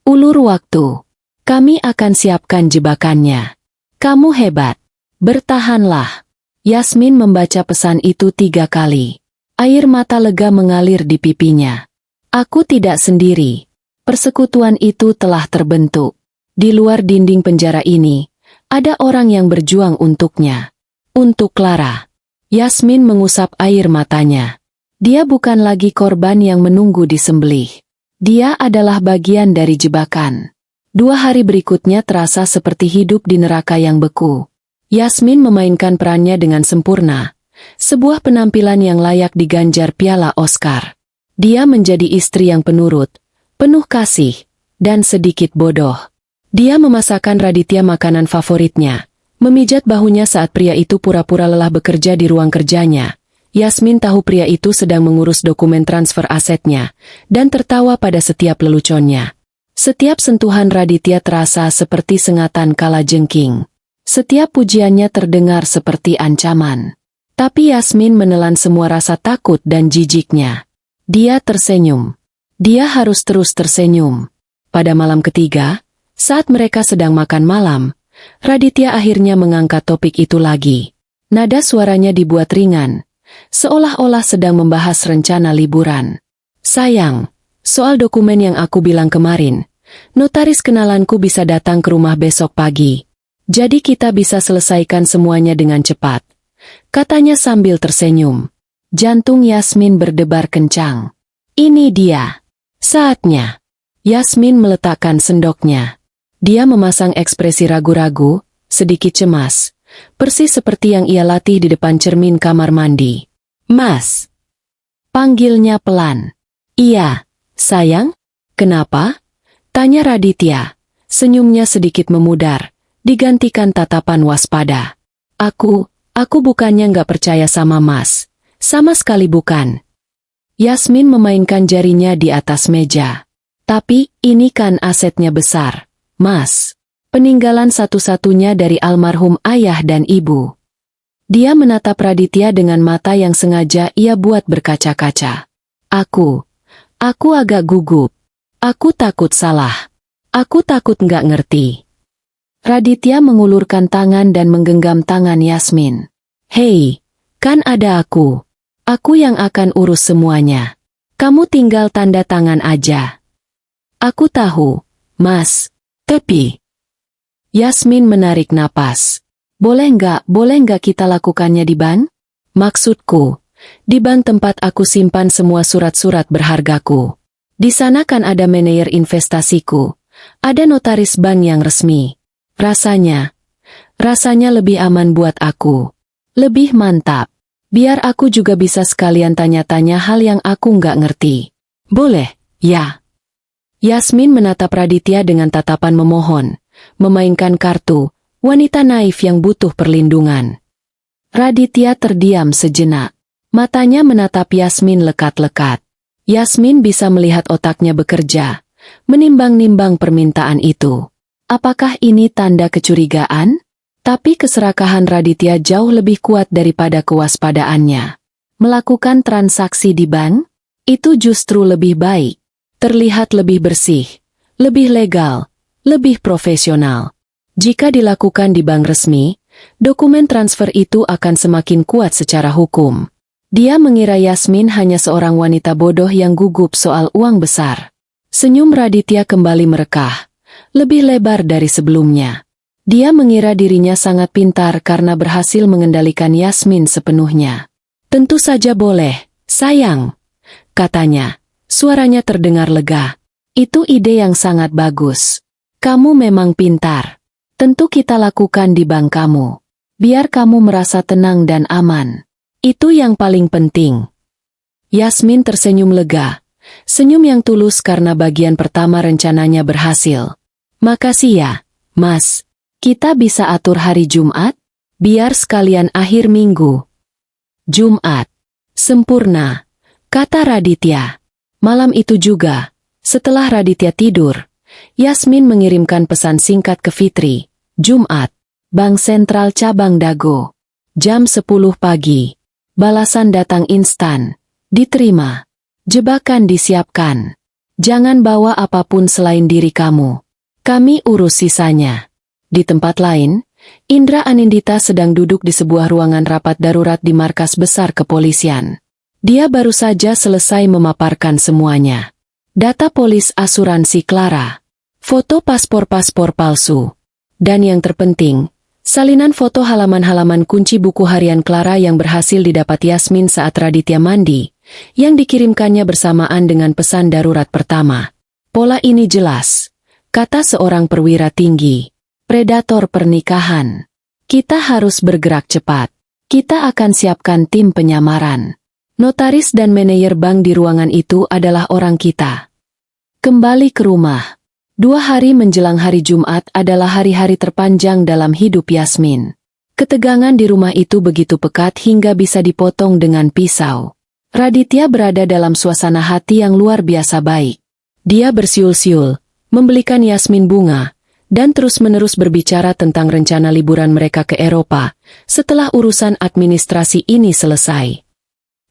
Ulur waktu. Kami akan siapkan jebakannya. Kamu hebat. Bertahanlah. Yasmin membaca pesan itu 3 kali. Air mata lega mengalir di pipinya. Aku tidak sendiri. Persekutuan itu telah terbentuk. Di luar dinding penjara ini, ada orang yang berjuang untuknya. Untuk Clara. Yasmin mengusap air matanya. Dia bukan lagi korban yang menunggu disembelih. Dia adalah bagian dari jebakan. 2 hari berikutnya terasa seperti hidup di neraka yang beku. Yasmin memainkan perannya dengan sempurna. Sebuah penampilan yang layak diganjar piala Oscar. Dia menjadi istri yang penurut, penuh kasih, dan sedikit bodoh. Dia memasakkan Raditya makanan favoritnya, memijat bahunya saat pria itu pura-pura lelah bekerja di ruang kerjanya. Yasmin tahu pria itu sedang mengurus dokumen transfer asetnya, dan tertawa pada setiap leluconnya. Setiap sentuhan Raditya terasa seperti sengatan kalajengking. Setiap pujiannya terdengar seperti ancaman. Tapi Yasmin menelan semua rasa takut dan jijiknya. Dia tersenyum. Dia harus terus tersenyum. Pada malam ketiga, saat mereka sedang makan malam, Raditya akhirnya mengangkat topik itu lagi. Nada suaranya dibuat ringan, seolah-olah sedang membahas rencana liburan. Sayang, soal dokumen yang aku bilang kemarin, notaris kenalanku bisa datang ke rumah besok pagi. Jadi kita bisa selesaikan semuanya dengan cepat, katanya sambil tersenyum. Jantung Yasmin berdebar kencang. Ini dia. Saatnya. Yasmin meletakkan sendoknya. Dia memasang ekspresi ragu-ragu, sedikit cemas, persis seperti yang ia latih di depan cermin kamar mandi. Mas. Panggilnya pelan. Iya, sayang. Kenapa? Tanya Raditya. Senyumnya sedikit memudar, digantikan tatapan waspada. Aku bukannya nggak percaya sama Mas. Sama sekali bukan. Yasmin memainkan jarinya di atas meja. Tapi, ini kan asetnya besar, Mas. Peninggalan satu-satunya dari almarhum ayah dan ibu. Dia menatap Raditya dengan mata yang sengaja ia buat berkaca-kaca. Aku agak gugup. Aku takut salah. Aku takut nggak ngerti. Raditya mengulurkan tangan dan menggenggam tangan Yasmin. Hei, kan ada aku. Aku yang akan urus semuanya. Kamu tinggal tanda tangan aja. Aku tahu, Mas. Tapi... Yasmin menarik napas. Boleh nggak kita lakukannya di bank? Maksudku, di bank tempat aku simpan semua surat-surat berhargaku. Di sana kan ada manajer investasiku. Ada notaris bank yang resmi. Rasanya lebih aman buat aku. Lebih mantap. Biar aku juga bisa sekalian tanya-tanya hal yang aku nggak ngerti. Boleh, ya? Yasmin menatap Raditya dengan tatapan memohon, memainkan kartu, wanita naif yang butuh perlindungan. Raditya terdiam sejenak. Matanya menatap Yasmin lekat-lekat. Yasmin bisa melihat otaknya bekerja, menimbang-nimbang permintaan itu. Apakah ini tanda kecurigaan? Tapi keserakahan Raditya jauh lebih kuat daripada kewaspadaannya. Melakukan transaksi di bank? Itu justru lebih baik. Terlihat lebih bersih, lebih legal, lebih profesional. Jika dilakukan di bank resmi, dokumen transfer itu akan semakin kuat secara hukum. Dia mengira Yasmin hanya seorang wanita bodoh yang gugup soal uang besar. Senyum Raditya kembali merekah, lebih lebar dari sebelumnya. Dia mengira dirinya sangat pintar karena berhasil mengendalikan Yasmin sepenuhnya. Tentu saja boleh, sayang, katanya. Suaranya terdengar lega. Itu ide yang sangat bagus. Kamu memang pintar. Tentu kita lakukan di bank kamu. Biar kamu merasa tenang dan aman. Itu yang paling penting. Yasmin tersenyum lega. Senyum yang tulus karena bagian pertama rencananya berhasil. Makasih ya, Mas. Kita bisa atur hari Jumat? Biar sekalian akhir minggu. Jumat. Sempurna, kata Raditya. Malam itu juga, setelah Raditya tidur, Yasmin mengirimkan pesan singkat ke Fitri. Jumat, Bank Sentral Cabang Dago. Jam 10 pagi. Balasan datang instan. Diterima. Jebakan disiapkan. Jangan bawa apapun selain diri kamu. Kami urus sisanya. Di tempat lain, Indra Anindita sedang duduk di sebuah ruangan rapat darurat di markas besar kepolisian. Dia baru saja selesai memaparkan semuanya. Data polis asuransi Clara, foto paspor-paspor palsu, dan yang terpenting, salinan foto halaman-halaman kunci buku harian Clara yang berhasil didapat Yasmin saat Raditya mandi, yang dikirimkannya bersamaan dengan pesan darurat pertama. Pola ini jelas, kata seorang perwira tinggi. Predator pernikahan. Kita harus bergerak cepat. Kita akan siapkan tim penyamaran. Notaris dan manajer bank di ruangan itu adalah orang kita. Kembali ke rumah. 2 hari menjelang hari Jumat adalah hari-hari terpanjang dalam hidup Yasmin. Ketegangan di rumah itu begitu pekat hingga bisa dipotong dengan pisau. Raditya berada dalam suasana hati yang luar biasa baik. Dia bersiul-siul, membelikan Yasmin bunga, dan terus-menerus berbicara tentang rencana liburan mereka ke Eropa, setelah urusan administrasi ini selesai.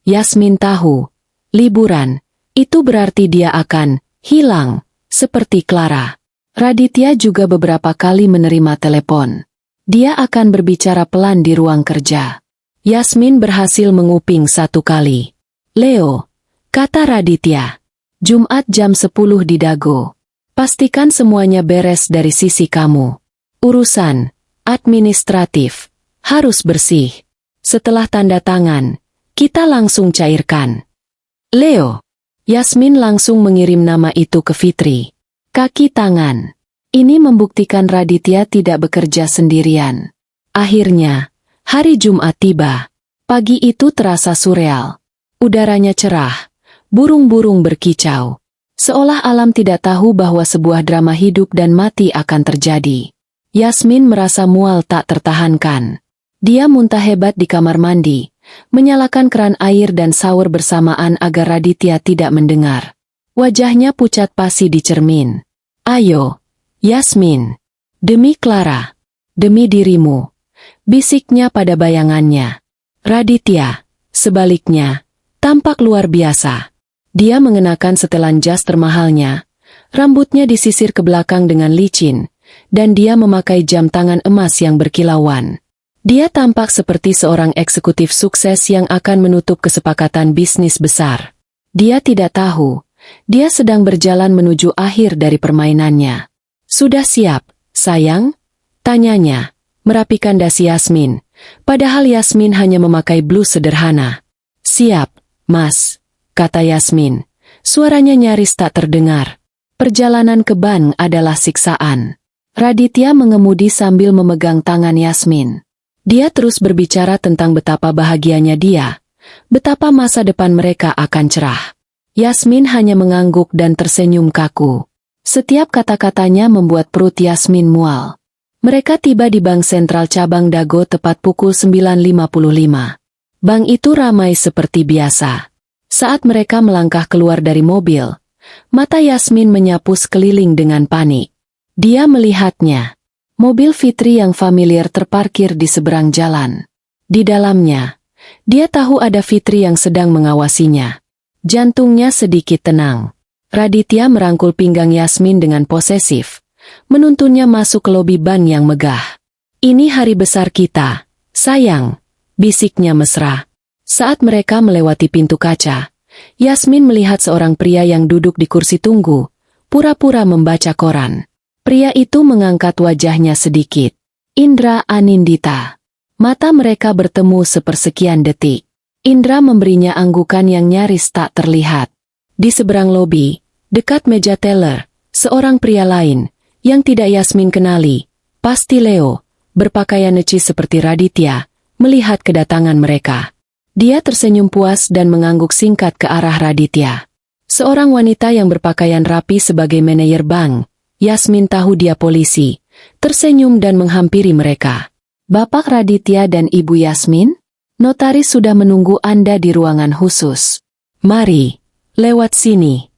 Yasmin tahu, liburan, itu berarti dia akan hilang, seperti Clara. Raditya juga beberapa kali menerima telepon. Dia akan berbicara pelan di ruang kerja. Yasmin berhasil menguping 1 kali. Leo, kata Raditya. Jumat jam 10 di Dago. Pastikan semuanya beres dari sisi kamu. Urusan administratif harus bersih. Setelah tanda tangan, kita langsung cairkan. Leo. Yasmin langsung mengirim nama itu ke Fitri. Kaki tangan. Ini membuktikan Raditya tidak bekerja sendirian. Akhirnya, hari Jumat tiba. Pagi itu terasa surreal. Udaranya cerah. Burung-burung berkicau. Seolah alam tidak tahu bahwa sebuah drama hidup dan mati akan terjadi. Yasmin merasa mual tak tertahankan. Dia muntah hebat di kamar mandi, menyalakan keran air dan sahur bersamaan agar Raditya tidak mendengar. Wajahnya pucat pasi di cermin. Ayo, Yasmin. Demi Clara. Demi dirimu. Bisiknya pada bayangannya. Raditya, sebaliknya, tampak luar biasa. Dia mengenakan setelan jas termahalnya, rambutnya disisir ke belakang dengan licin, dan dia memakai jam tangan emas yang berkilauan. Dia tampak seperti seorang eksekutif sukses yang akan menutup kesepakatan bisnis besar. Dia tidak tahu, dia sedang berjalan menuju akhir dari permainannya. Sudah siap, sayang? Tanyanya, merapikan dasi Yasmin, padahal Yasmin hanya memakai blus sederhana. Siap, Mas. Kata Yasmin, suaranya nyaris tak terdengar. Perjalanan ke bank adalah siksaan. Raditya mengemudi sambil memegang tangan Yasmin. Dia terus berbicara tentang betapa bahagianya dia, betapa masa depan mereka akan cerah. Yasmin hanya mengangguk dan tersenyum kaku. Setiap kata-katanya membuat perut Yasmin mual. Mereka tiba di Bank Sentral Cabang Dago tepat pukul 9.55. Bank itu ramai seperti biasa. Saat mereka melangkah keluar dari mobil, mata Yasmin menyapu sekeliling dengan panik. Dia melihatnya. Mobil Fitri yang familiar terparkir di seberang jalan. Di dalamnya, dia tahu ada Fitri yang sedang mengawasinya. Jantungnya sedikit tenang. Raditya merangkul pinggang Yasmin dengan posesif, menuntunnya masuk ke lobi bank yang megah. Ini hari besar kita, sayang, bisiknya mesra. Saat mereka melewati pintu kaca, Yasmin melihat seorang pria yang duduk di kursi tunggu, pura-pura membaca koran. Pria itu mengangkat wajahnya sedikit. Indra Anindita. Mata mereka bertemu sepersekian detik. Indra memberinya anggukan yang nyaris tak terlihat. Di seberang lobi, dekat meja teller, seorang pria lain, yang tidak Yasmin kenali, pasti Leo, berpakaian necis seperti Raditya, melihat kedatangan mereka. Dia tersenyum puas dan mengangguk singkat ke arah Raditya. Seorang wanita yang berpakaian rapi sebagai manajer bank, Yasmin tahu dia polisi, tersenyum dan menghampiri mereka. Bapak Raditya dan Ibu Yasmin? Notaris sudah menunggu Anda di ruangan khusus. Mari, lewat sini.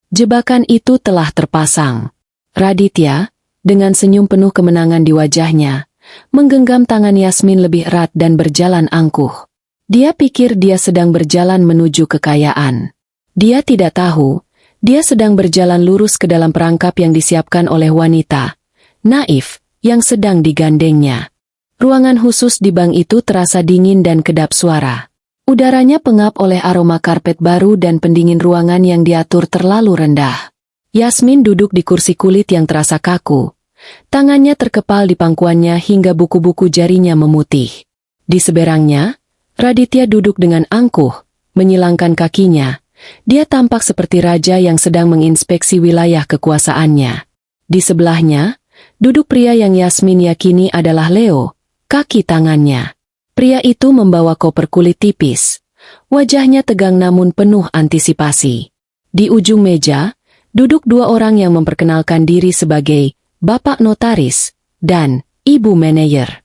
Jebakan itu telah terpasang. Raditya, dengan senyum penuh kemenangan di wajahnya, menggenggam tangan Yasmin lebih erat dan berjalan angkuh. Dia pikir dia sedang berjalan menuju kekayaan. Dia tidak tahu, Dia sedang berjalan lurus ke dalam perangkap yang disiapkan oleh wanita, Naif, yang sedang digandengnya. Ruangan khusus di bank itu terasa dingin dan kedap suara. Udaranya pengap oleh aroma karpet baru dan pendingin ruangan yang diatur terlalu rendah. Yasmin duduk di kursi kulit yang terasa kaku. Tangannya terkepal di pangkuannya hingga buku-buku jarinya memutih. Di seberangnya, Raditya duduk dengan angkuh, menyilangkan kakinya. Dia tampak seperti raja yang sedang menginspeksi wilayah kekuasaannya. Di sebelahnya, duduk pria yang Yasmin yakini adalah Leo, kaki tangannya. Pria itu membawa koper kulit tipis. Wajahnya tegang namun penuh antisipasi. Di ujung meja, duduk dua orang yang memperkenalkan diri sebagai Bapak Notaris dan Ibu Manajer.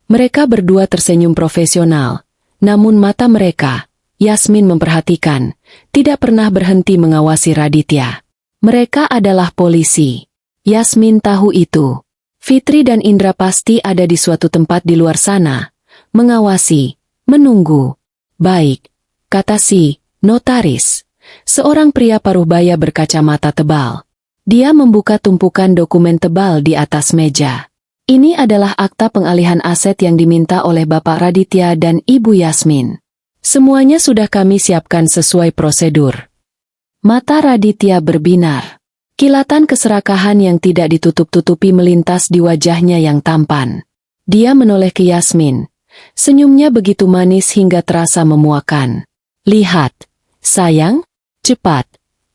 Mereka berdua tersenyum profesional, namun mata mereka, Yasmin memperhatikan, tidak pernah berhenti mengawasi Raditya. Mereka adalah polisi. Yasmin tahu itu. Fitri dan Indra pasti ada di suatu tempat di luar sana, mengawasi, menunggu. Baik, kata si notaris. Seorang pria paruh-baya berkacamata tebal. Dia membuka tumpukan dokumen tebal di atas meja. Ini adalah akta pengalihan aset yang diminta oleh Bapak Raditya dan Ibu Yasmin. Semuanya sudah kami siapkan sesuai prosedur. Mata Raditya berbinar. Kilatan keserakahan yang tidak ditutup-tutupi melintas di wajahnya yang tampan. Dia menoleh ke Yasmin. Senyumnya begitu manis hingga terasa memuakan. Lihat, sayang, cepat,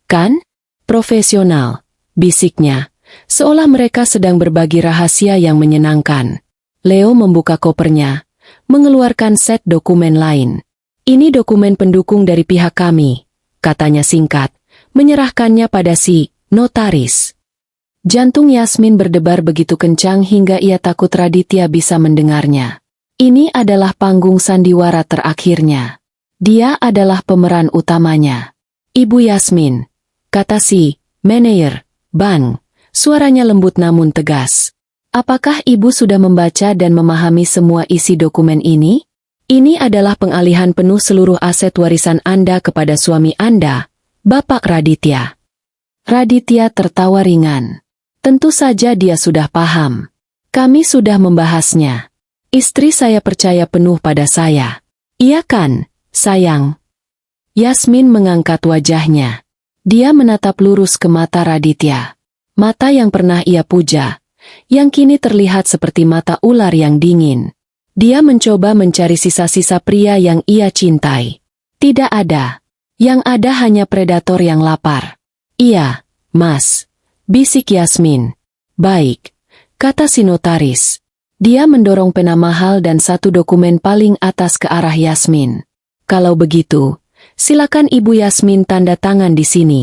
kan? Profesional, bisiknya, seolah mereka sedang berbagi rahasia yang menyenangkan. Leo membuka kopernya, mengeluarkan set dokumen lain. Ini dokumen pendukung dari pihak kami, katanya singkat, menyerahkannya pada si notaris. Jantung Yasmin berdebar begitu kencang hingga ia takut Raditya bisa mendengarnya. Ini adalah panggung sandiwara terakhirnya. Dia adalah pemeran utamanya. Ibu Yasmin, kata si manajer bank, suaranya lembut namun tegas. Apakah ibu sudah membaca dan memahami semua isi dokumen ini? Ini adalah pengalihan penuh seluruh aset warisan Anda kepada suami Anda, Bapak Raditya. Raditya tertawa ringan. Tentu saja dia sudah paham. Kami sudah membahasnya. Istri saya percaya penuh pada saya. Iya kan, sayang? Yasmin mengangkat wajahnya. Dia menatap lurus ke mata Raditya. Mata yang pernah ia puja, yang kini terlihat seperti mata ular yang dingin. Dia mencoba mencari sisa-sisa pria yang ia cintai. Tidak ada. Yang ada hanya predator yang lapar. Iya, Mas, bisik Yasmin. Baik, kata si notaris. Dia mendorong pena mahal dan satu dokumen paling atas ke arah Yasmin. Kalau begitu, silakan Ibu Yasmin tanda tangan di sini.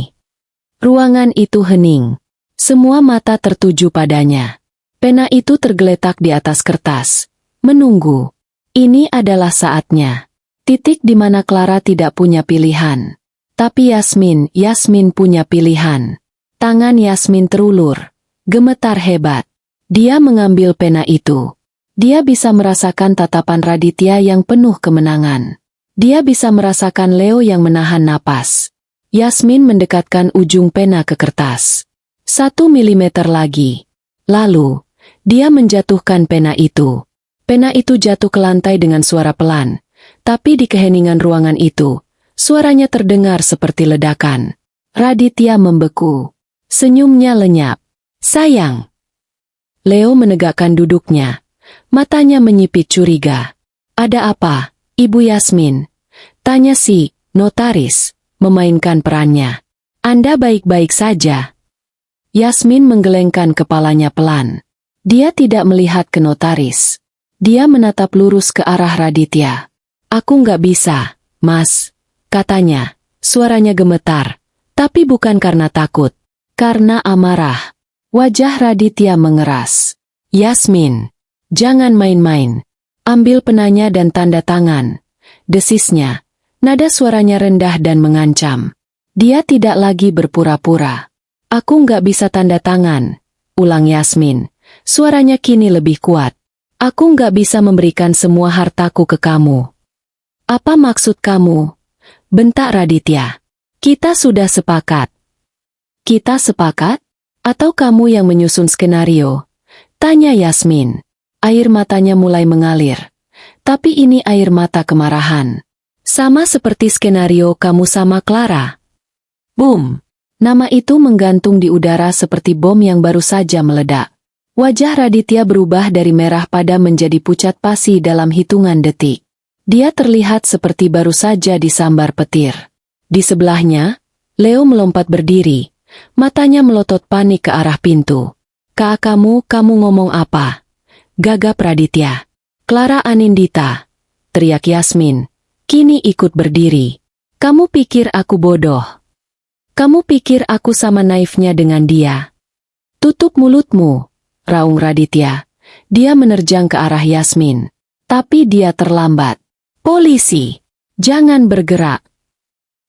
Ruangan itu hening. Semua mata tertuju padanya. Pena itu tergeletak di atas kertas. Menunggu. Ini adalah saatnya. Titik di mana Clara tidak punya pilihan. Tapi Yasmin punya pilihan. Tangan Yasmin terulur. Gemetar hebat. Dia mengambil pena itu. Dia bisa merasakan tatapan Raditya yang penuh kemenangan. Dia bisa merasakan Leo yang menahan napas. Yasmin mendekatkan ujung pena ke kertas. 1 milimeter lagi. Lalu, dia menjatuhkan pena itu. Pena itu jatuh ke lantai dengan suara pelan. Tapi di keheningan ruangan itu, suaranya terdengar seperti ledakan. Raditya membeku. Senyumnya lenyap. Sayang. Leo menegakkan duduknya. Matanya menyipit curiga. Ada apa, Ibu Yasmin? Tanya si notaris, memainkan perannya. Anda baik-baik saja. Yasmin menggelengkan kepalanya pelan. Dia tidak melihat ke notaris. Dia menatap lurus ke arah Raditya. Aku nggak bisa, Mas, katanya. Suaranya gemetar, tapi bukan karena takut. Karena amarah. Wajah Raditya mengeras. Yasmin, jangan main-main. Ambil penanya dan tanda tangan. Desisnya. Nada suaranya rendah dan mengancam. Dia tidak lagi berpura-pura. Aku nggak bisa tanda tangan. Ulang Yasmin. Suaranya kini lebih kuat. Aku nggak bisa memberikan semua hartaku ke kamu. Apa maksud kamu? Bentak Raditya. Kita sudah sepakat. Kita sepakat? Atau kamu yang menyusun skenario? Tanya Yasmin. Air matanya mulai mengalir. Tapi ini air mata kemarahan. Sama seperti skenario kamu sama Clara. Boom! Nama itu menggantung di udara seperti bom yang baru saja meledak. Wajah Raditya berubah dari merah padam menjadi pucat pasi dalam hitungan detik. Dia terlihat seperti baru saja disambar petir. Di sebelahnya, Leo melompat berdiri. Matanya melotot panik ke arah pintu. "Kak, kamu ngomong apa?" gagap Raditya. "Clara Anindita," teriak Yasmin, kini ikut berdiri. "Kamu pikir aku bodoh? Kamu pikir aku sama naifnya dengan dia?" "Tutup mulutmu," raung Raditya. Dia menerjang ke arah Yasmin. Tapi dia terlambat. "Polisi, jangan bergerak."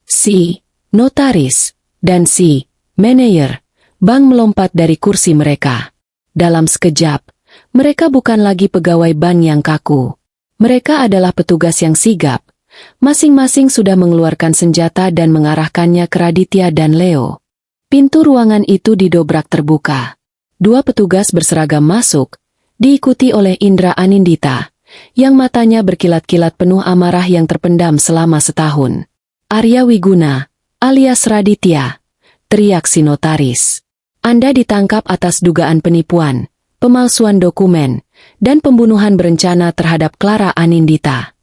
Si notaris dan si manajer bank melompat dari kursi mereka. Dalam sekejap, mereka bukan lagi pegawai bank yang kaku. Mereka adalah petugas yang sigap. Masing-masing sudah mengeluarkan senjata dan mengarahkannya ke Raditya dan Leo. Pintu ruangan itu didobrak terbuka. Dua petugas berseragam masuk, diikuti oleh Indra Anindita, yang matanya berkilat-kilat penuh amarah yang terpendam selama setahun. "Arya Wiguna, alias Raditya," teriak si notaris. "Anda ditangkap atas dugaan penipuan, pemalsuan dokumen, dan pembunuhan berencana terhadap Clara Anindita."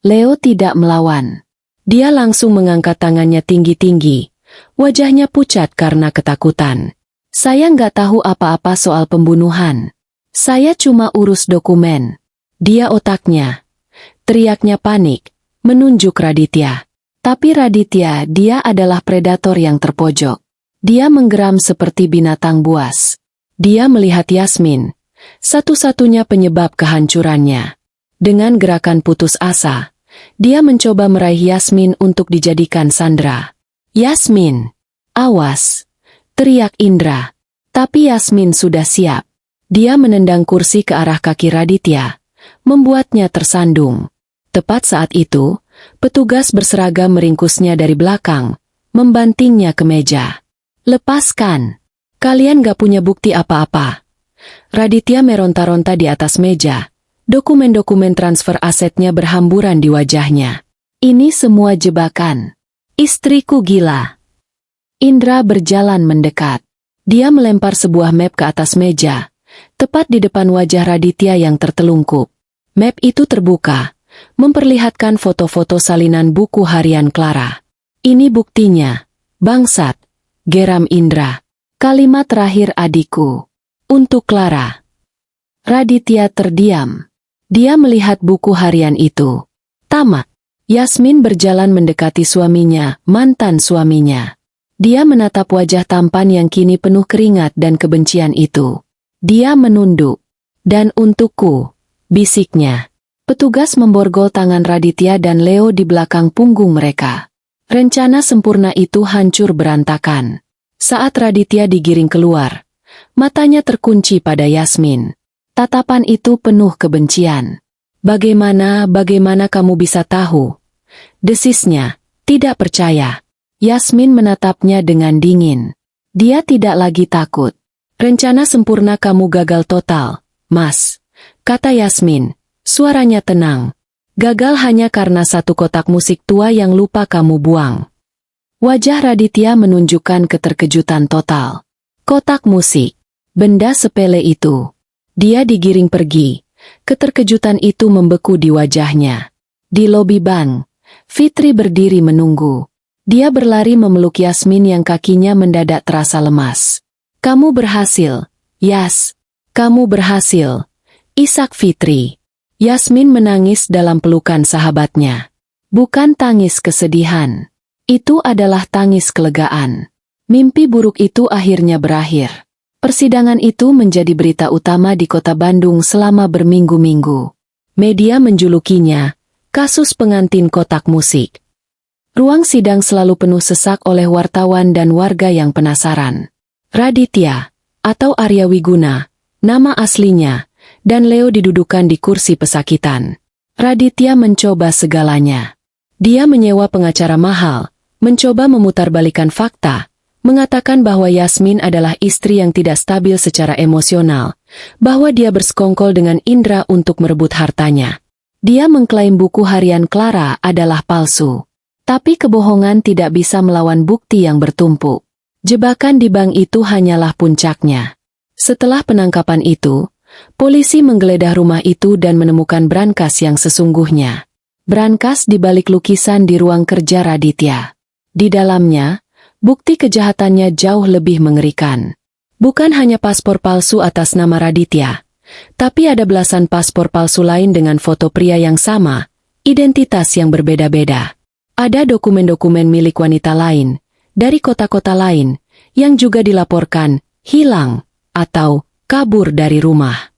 Leo tidak melawan. Dia langsung mengangkat tangannya tinggi-tinggi. Wajahnya pucat karena ketakutan. "Saya nggak tahu apa-apa soal pembunuhan. Saya cuma urus dokumen." "Dia otaknya," teriaknya panik, menunjuk Raditya. Tapi Raditya, dia adalah predator yang terpojok. Dia menggeram seperti binatang buas. Dia melihat Yasmin, satu-satunya penyebab kehancurannya. Dengan gerakan putus asa, dia mencoba meraih Yasmin untuk dijadikan sandera. "Yasmin, awas!" teriak Indra. Tapi Yasmin sudah siap. Dia menendang kursi ke arah kaki Raditya, membuatnya tersandung. Tepat saat itu, petugas berseragam meringkusnya dari belakang, membantingnya ke meja. "Lepaskan! Kalian gak punya bukti apa-apa." Raditya meronta-ronta di atas meja. Dokumen-dokumen transfer asetnya berhamburan di wajahnya. "Ini semua jebakan. Istriku gila." Indra berjalan mendekat. Dia melempar sebuah map ke atas meja, tepat di depan wajah Raditya yang tertelungkup. Map itu terbuka, memperlihatkan foto-foto salinan buku harian Clara. "Ini buktinya, bangsat," geram Indra. "Kalimat terakhir adikku. Untuk Clara." Raditya terdiam. Dia melihat buku harian itu. Tamat. Yasmin berjalan mendekati suaminya, mantan suaminya. Dia menatap wajah tampan yang kini penuh keringat dan kebencian itu. Dia menunduk. "Dan untukku," bisiknya. Petugas memborgol tangan Raditya dan Leo di belakang punggung mereka. Rencana sempurna itu hancur berantakan. Saat Raditya digiring keluar, matanya terkunci pada Yasmin. Tatapan itu penuh kebencian. Bagaimana kamu bisa tahu?" desisnya, tidak percaya. Yasmin menatapnya dengan dingin. Dia tidak lagi takut. "Rencana sempurna kamu gagal total, Mas," kata Yasmin, suaranya tenang. "Gagal hanya karena satu kotak musik tua yang lupa kamu buang." Wajah Raditya menunjukkan keterkejutan total. Kotak musik, benda sepele itu. Dia digiring pergi. Keterkejutan itu membeku di wajahnya. Di lobi bank, Fitri berdiri menunggu. Dia berlari memeluk Yasmin yang kakinya mendadak terasa lemas. "Kamu berhasil, Yas. Kamu berhasil," isak Fitri. Yasmin menangis dalam pelukan sahabatnya. Bukan tangis kesedihan. Itu adalah tangis kelegaan. Mimpi buruk itu akhirnya berakhir. Persidangan itu menjadi berita utama di kota Bandung selama berminggu-minggu. Media menjulukinya, "Kasus pengantin kotak musik." Ruang sidang selalu penuh sesak oleh wartawan dan warga yang penasaran. Raditya, atau Arya Wiguna, nama aslinya, dan Leo didudukan di kursi pesakitan. Raditya mencoba segalanya. Dia menyewa pengacara mahal, mencoba memutarbalikan fakta, mengatakan bahwa Yasmin adalah istri yang tidak stabil secara emosional, bahwa dia bersekongkol dengan Indra untuk merebut hartanya. Dia mengklaim buku harian Clara adalah palsu. Tapi kebohongan tidak bisa melawan bukti yang bertumpuk. Jebakan di bank itu hanyalah puncaknya. Setelah penangkapan itu, polisi menggeledah rumah itu dan menemukan brankas yang sesungguhnya. Brankas di balik lukisan di ruang kerja Raditya. Di dalamnya, bukti kejahatannya jauh lebih mengerikan. Bukan hanya paspor palsu atas nama Raditya, tapi ada belasan paspor palsu lain dengan foto pria yang sama, identitas yang berbeda-beda. Ada dokumen-dokumen milik wanita lain, dari kota-kota lain, yang juga dilaporkan hilang atau kabur dari rumah.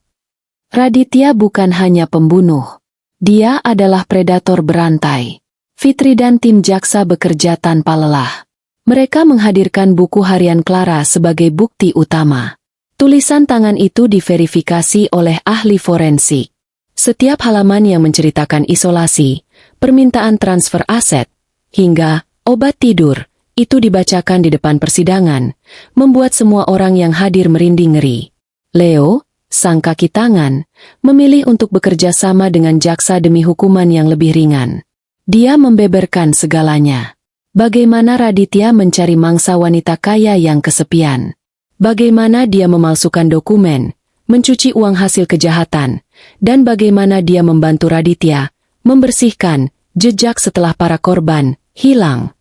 Raditya bukan hanya pembunuh. Dia adalah predator berantai. Fitri dan tim jaksa bekerja tanpa lelah. Mereka menghadirkan buku harian Clara sebagai bukti utama. Tulisan tangan itu diverifikasi oleh ahli forensik. Setiap halaman yang menceritakan isolasi, permintaan transfer aset, hingga obat tidur, itu dibacakan di depan persidangan, membuat semua orang yang hadir merinding ngeri. Leo, sang kaki tangan, memilih untuk bekerja sama dengan jaksa demi hukuman yang lebih ringan. Dia membeberkan segalanya. Bagaimana Raditya mencari mangsa wanita kaya yang kesepian. Bagaimana dia memalsukan dokumen, mencuci uang hasil kejahatan, dan bagaimana dia membantu Raditya membersihkan jejak setelah para korban hilang.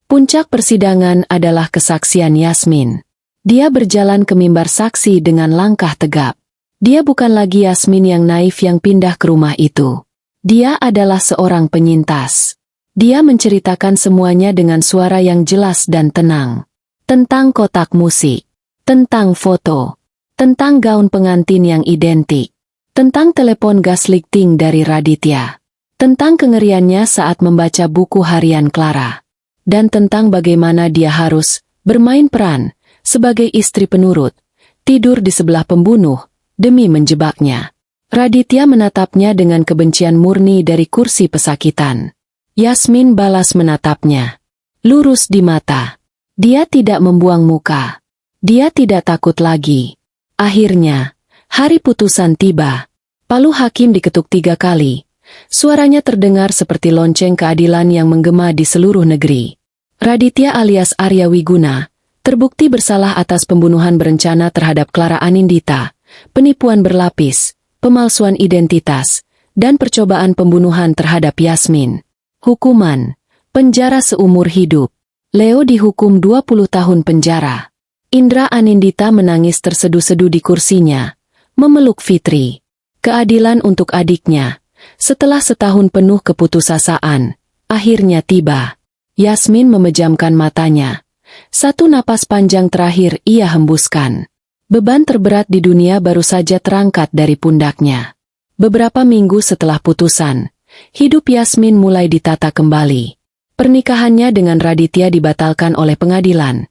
Puncak persidangan adalah kesaksian Yasmin. Dia berjalan ke mimbar saksi dengan langkah tegap. Dia bukan lagi Yasmin yang naif yang pindah ke rumah itu. Dia adalah seorang penyintas. Dia menceritakan semuanya dengan suara yang jelas dan tenang. Tentang kotak musik, tentang foto, tentang gaun pengantin yang identik, tentang telepon gas lighting dari Raditya, tentang kengeriannya saat membaca buku harian Clara, dan tentang bagaimana dia harus bermain peran sebagai istri penurut, tidur di sebelah pembunuh demi menjebaknya. Raditya menatapnya dengan kebencian murni dari kursi pesakitan. Yasmin balas menatapnya. Lurus di mata. Dia tidak membuang muka. Dia tidak takut lagi. Akhirnya, hari putusan tiba. Palu hakim diketuk 3 kali. Suaranya terdengar seperti lonceng keadilan yang menggema di seluruh negeri. Raditya alias Arya Wiguna terbukti bersalah atas pembunuhan berencana terhadap Clara Anindita, penipuan berlapis, pemalsuan identitas, dan percobaan pembunuhan terhadap Yasmin. Hukuman, penjara seumur hidup. Leo dihukum 20 tahun penjara. Indra Anindita menangis terseduh-seduh di kursinya, memeluk Fitri. Keadilan untuk adiknya. Setelah setahun penuh keputusasaan, akhirnya tiba. Yasmin memejamkan matanya. Satu napas panjang terakhir ia hembuskan. Beban terberat di dunia baru saja terangkat dari pundaknya. Beberapa minggu setelah putusan, hidup Yasmin mulai ditata kembali. Pernikahannya dengan Raditya dibatalkan oleh pengadilan.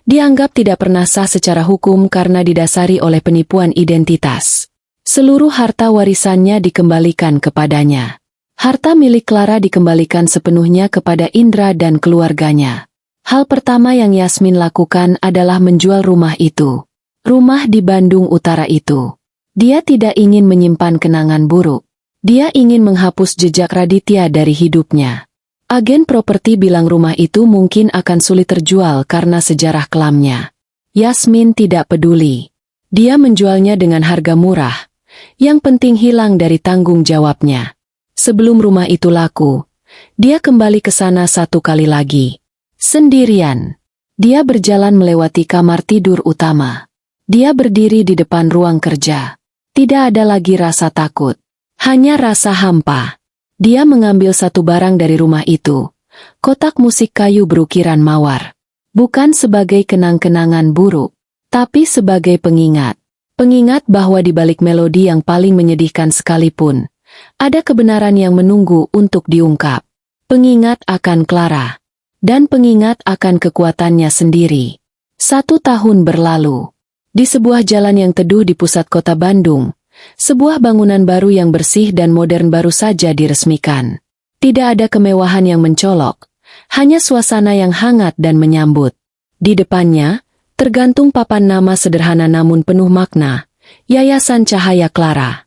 Dianggap tidak pernah sah secara hukum karena didasari oleh penipuan identitas. Seluruh harta warisannya dikembalikan kepadanya. Harta milik Clara dikembalikan sepenuhnya kepada Indra dan keluarganya. Hal pertama yang Yasmin lakukan adalah menjual rumah itu. Rumah di Bandung Utara itu. Dia tidak ingin menyimpan kenangan buruk. Dia ingin menghapus jejak Raditya dari hidupnya. Agen properti bilang rumah itu mungkin akan sulit terjual karena sejarah kelamnya. Yasmin tidak peduli. Dia menjualnya dengan harga murah. Yang penting hilang dari tanggung jawabnya. Sebelum rumah itu laku, dia kembali ke sana 1 kali lagi. Sendirian. Dia berjalan melewati kamar tidur utama. Dia berdiri di depan ruang kerja. Tidak ada lagi rasa takut. Hanya rasa hampa. Dia mengambil satu barang dari rumah itu. Kotak musik kayu berukiran mawar. Bukan sebagai kenang-kenangan buruk, tapi sebagai pengingat. Pengingat bahwa di balik melodi yang paling menyedihkan sekalipun, ada kebenaran yang menunggu untuk diungkap. Pengingat akan Clara. Dan pengingat akan kekuatannya sendiri. 1 tahun berlalu. Di sebuah jalan yang teduh di pusat kota Bandung, sebuah bangunan baru yang bersih dan modern baru saja diresmikan. Tidak ada kemewahan yang mencolok, hanya suasana yang hangat dan menyambut. Di depannya, tergantung papan nama sederhana namun penuh makna, Yayasan Cahaya Clara.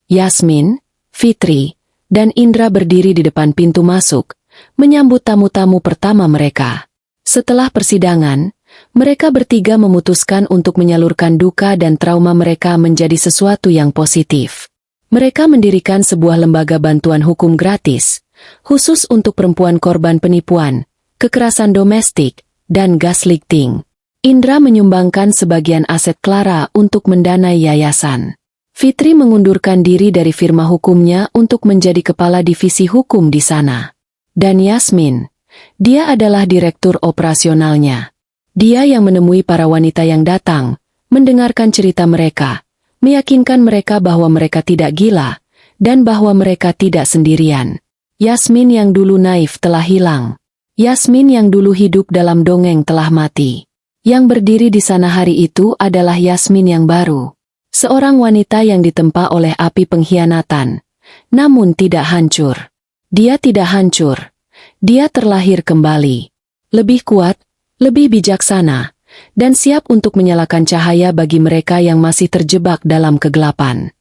Yasmin, Fitri, dan Indra berdiri di depan pintu masuk, menyambut tamu-tamu pertama mereka. Setelah persidangan, mereka bertiga memutuskan untuk menyalurkan duka dan trauma mereka menjadi sesuatu yang positif. Mereka mendirikan sebuah lembaga bantuan hukum gratis, khusus untuk perempuan korban penipuan, kekerasan domestik, dan gaslighting. Indra menyumbangkan sebagian aset Clara untuk mendanai yayasan. Fitri mengundurkan diri dari firma hukumnya untuk menjadi kepala divisi hukum di sana. Dan Yasmin, dia adalah direktur operasionalnya. Dia yang menemui para wanita yang datang, mendengarkan cerita mereka, meyakinkan mereka bahwa mereka tidak gila, dan bahwa mereka tidak sendirian. Yasmin yang dulu naif telah hilang. Yasmin yang dulu hidup dalam dongeng telah mati. Yang berdiri di sana hari itu adalah Yasmin yang baru. Seorang wanita yang ditempa oleh api pengkhianatan, namun tidak hancur. Dia tidak hancur. Dia terlahir kembali. Lebih kuat, lebih bijaksana, dan siap untuk menyalakan cahaya bagi mereka yang masih terjebak dalam kegelapan.